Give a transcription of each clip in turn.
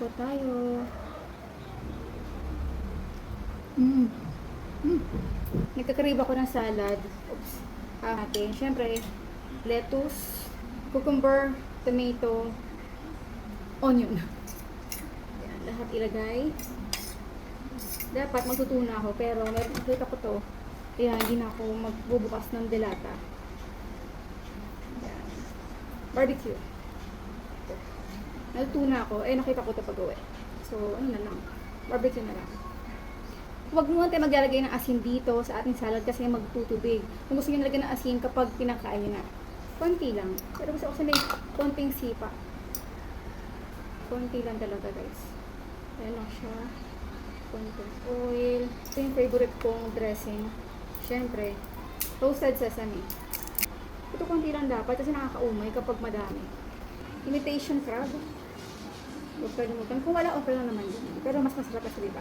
Po tayo. Mm. Mm. Nagkakarib ako ng salad. Oops. Natin. Siyempre, lettuce, cucumber, tomato, onion. Yan, lahat ilagay. Dapat magtutuna ako, pero meron nakita ko to. Kaya hindi na ako magbubukas ng delata. Yan. Barbecue. Nagtuna ako, nakita ko ito pag-uwi. So, ano na lang, barbecue na lang. Huwag mo tayo maglalagay ng asin dito sa ating salad kasi magtutubig. Kung gusto nyo nalagyan ng asin kapag pinakain nyo na, konti lang. Pero gusto ko sa may konting sipa. Konti lang talaga, guys. Ayan lang siya. Konting oil. Ito yung favorite kong dressing. Siyempre, toasted sesame. Ito konti lang dapat kasi nakakaumay kapag madami. Imitation crab. Huwag kalimutan. Kung wala, okay lang naman yun. Pero mas masarap kasi diba?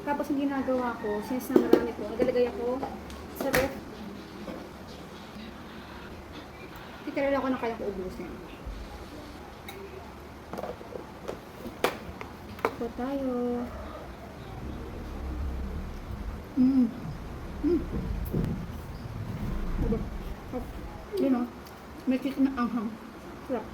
Tapos yung ginagawa ko, since na marami ko, nagalagay ako sa ref. Titira ako na kaya ko ubusin. Po tayo. Diba? Yun o. May kick na anghang. Sarap.